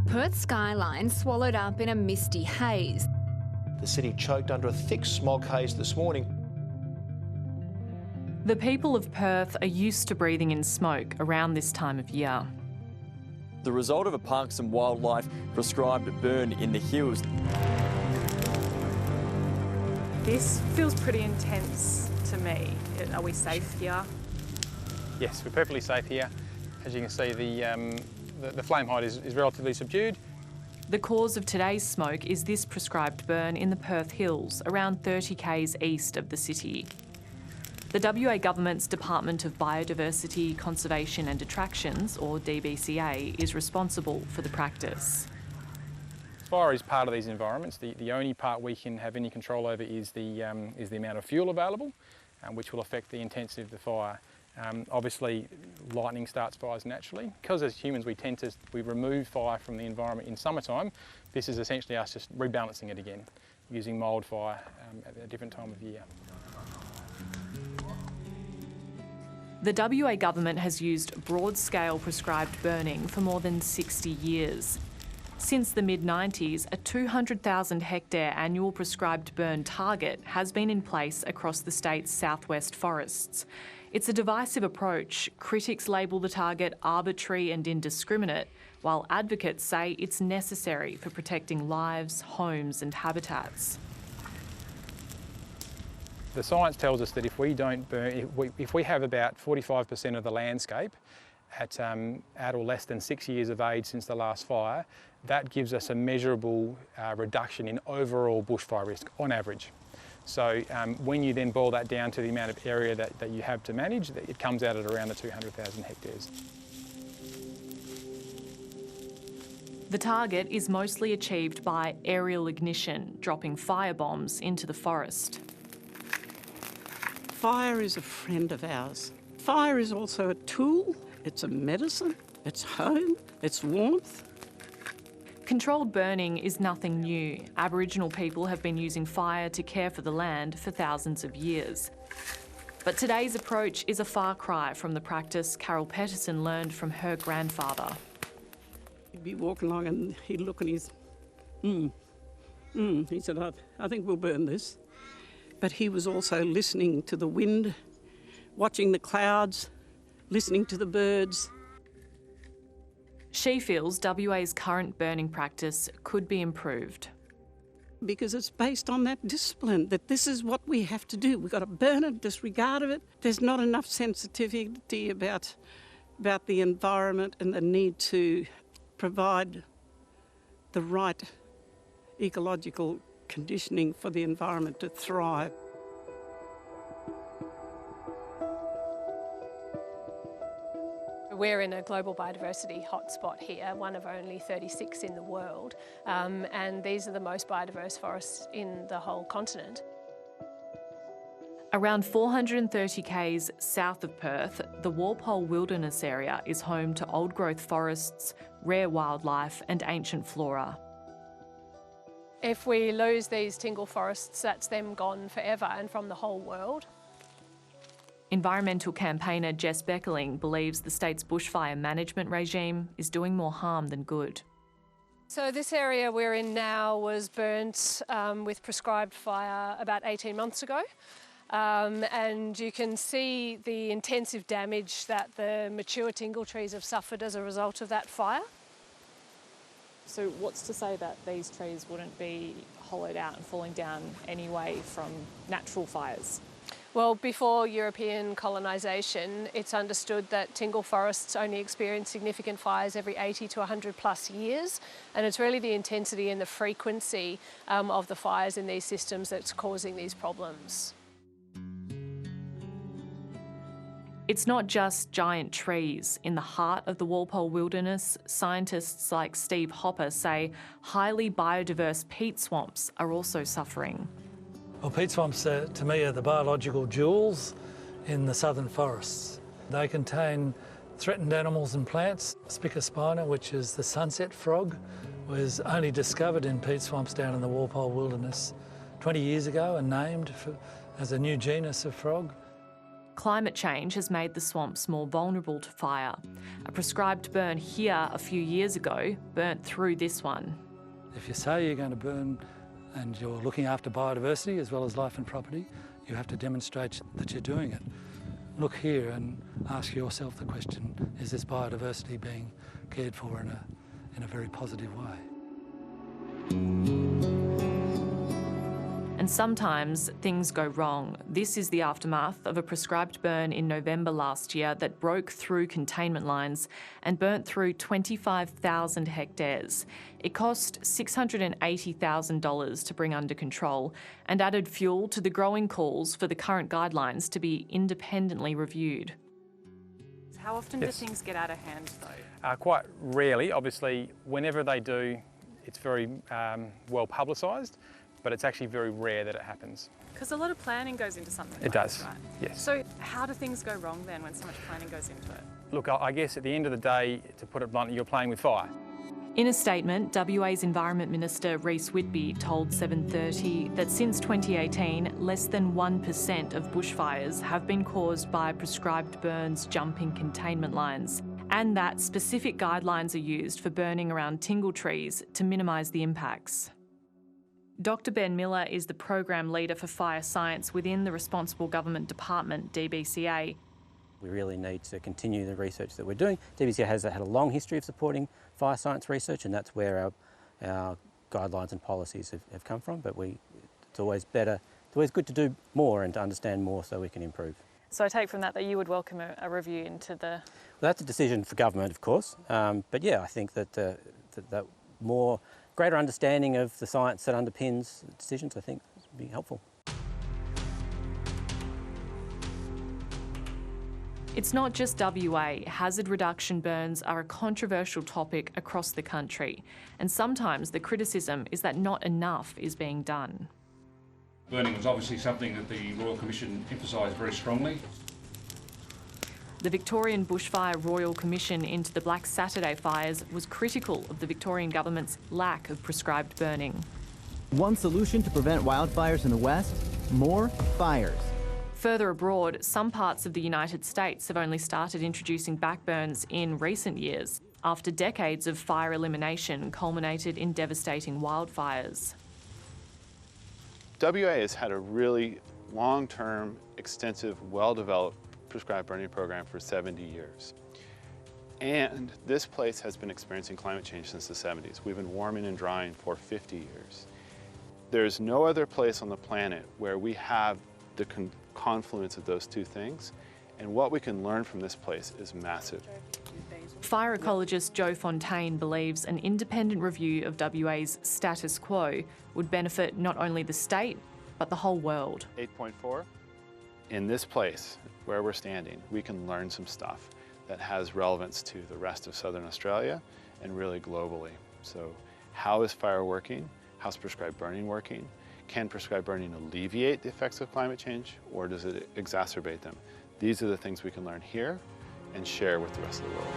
Perth's skyline swallowed up in a misty haze. The city choked under a thick smog haze this morning. The people of Perth are used to breathing in smoke around this time of year. The result of a Parks and Wildlife prescribed burn in the hills. This feels pretty intense to me. Are we safe here? Yes, we're perfectly safe here. As you can see, the flame height is relatively subdued. The cause of today's smoke is this prescribed burn in the Perth Hills, around 30 k's east of the city. The WA Government's Department of Biodiversity, Conservation and Attractions, or DBCA, is responsible for the practice. Fire is part of these environments. The only part we can have any control over is the amount of fuel available, which will affect the intensity of the fire. Obviously, lightning starts fires naturally. Because as humans we remove fire from the environment in summertime, this is essentially us just rebalancing it again, using mild fire at a different time of year. The WA Government has used broad-scale prescribed burning for more than 60 years. Since the mid-90s, a 200,000 hectare annual prescribed burn target has been in place across the state's southwest forests. It's a divisive approach. Critics label the target arbitrary and indiscriminate, while advocates say it's necessary for protecting lives, homes and habitats. The science tells us that if we don't burn, if we have about 45% of the landscape at or less than 6 years of age since the last fire, that gives us a measurable reduction in overall bushfire risk on average. So when you then boil that down to the amount of area that you have to manage, it comes out at around the 200,000 hectares. The target is mostly achieved by aerial ignition, dropping fire bombs into the forest. Fire is a friend of ours. Fire is also a tool, it's a medicine, it's home, it's warmth. Controlled burning is nothing new. Aboriginal people have been using fire to care for the land for thousands of years. But today's approach is a far cry from the practice Carol Petterson learned from her grandfather. He'd be walking along and he'd look and he said, I think we'll burn this. But he was also listening to the wind, watching the clouds, listening to the birds. She feels WA's current burning practice could be improved. Because it's based on that discipline, that this is what we have to do. We've got to burn it, disregard of it. There's not enough sensitivity about the environment and the need to provide the right ecological conditioning for the environment to thrive. We're in a global biodiversity hotspot here, one of only 36 in the world, and these are the most biodiverse forests in the whole continent. Around 430 k's south of Perth, the Walpole Wilderness area is home to old-growth forests, rare wildlife and ancient flora. If we lose these tingle forests, that's them gone forever and from the whole world. Environmental campaigner Jess Beckerling believes the state's bushfire management regime is doing more harm than good. So this area we're in now was burnt with prescribed fire about 18 months ago. And you can see the intensive damage that the mature tingle trees have suffered as a result of that fire. So what's to say that these trees wouldn't be hollowed out and falling down anyway from natural fires? Well, before European colonisation, it's understood that tingle forests only experience significant fires every 80 to 100 plus years, and it's really the intensity and the frequency of the fires in these systems that's causing these problems. It's not just giant trees. In the heart of the Walpole Wilderness, scientists like Steve Hopper say highly biodiverse peat swamps are also suffering. Well, peat swamps, to me, are the biological jewels in the southern forests. They contain threatened animals and plants. Spica spina, which is the sunset frog, was only discovered in peat swamps down in the Walpole Wilderness 20 years ago and named as a new genus of frog. Climate change has made the swamps more vulnerable to fire. A prescribed burn here a few years ago burnt through this one. If you say you're going to burn and you're looking after biodiversity as well as life and property, you have to demonstrate that you're doing it. Look here and ask yourself the question, is this biodiversity being cared for in a very positive way? And sometimes things go wrong. This is the aftermath of a prescribed burn in November last year that broke through containment lines and burnt through 25,000 hectares. It cost $680,000 to bring under control and added fuel to the growing calls for the current guidelines to be independently reviewed. How often do things get out of hand though? Quite rarely. Obviously, whenever they do, it's very well publicised, but it's actually very rare that it happens. Because a lot of planning goes into something It like does, this, right? yes. So how do things go wrong then when so much planning goes into it? Look, I guess at the end of the day, to put it bluntly, you're playing with fire. In a statement, WA's Environment Minister Rhys Whitby told 7:30 that since 2018, less than 1% of bushfires have been caused by prescribed burns jumping containment lines, and that specific guidelines are used for burning around tingle trees to minimise the impacts. Dr Ben Miller is the program leader for fire science within the Responsible Government Department, DBCA. We really need to continue the research that we're doing. DBCA has had a long history of supporting fire science research, and that's where our guidelines and policies have come from, but it's always better, it's always good to do more and to understand more so we can improve. So I take from that you would welcome a review into the... Well, that's a decision for government, of course, but yeah, I think that greater understanding of the science that underpins decisions, I think, would be helpful. It's not just WA. Hazard reduction burns are a controversial topic across the country, and sometimes the criticism is that not enough is being done. Burning was obviously something that the Royal Commission emphasised very strongly. The Victorian Bushfire Royal Commission into the Black Saturday fires was critical of the Victorian government's lack of prescribed burning. One solution to prevent wildfires in the West? More fires. Further abroad, some parts of the United States have only started introducing backburns in recent years, after decades of fire elimination culminated in devastating wildfires. WA has had a really long-term, extensive, well-developed prescribed burning program for 70 years. And this place has been experiencing climate change since the 70s. We've been warming and drying for 50 years. There's no other place on the planet where we have the confluence of those two things, and what we can learn from this place is massive. Fire ecologist Joe Fontaine believes an independent review of WA's status quo would benefit not only the state, but the whole world. 8.4. In this place where we're standing, we can learn some stuff that has relevance to the rest of Southern Australia and really globally. So how is fire working? How's prescribed burning working? Can prescribed burning alleviate the effects of climate change, or does it exacerbate them? These are the things we can learn here and share with the rest of the world.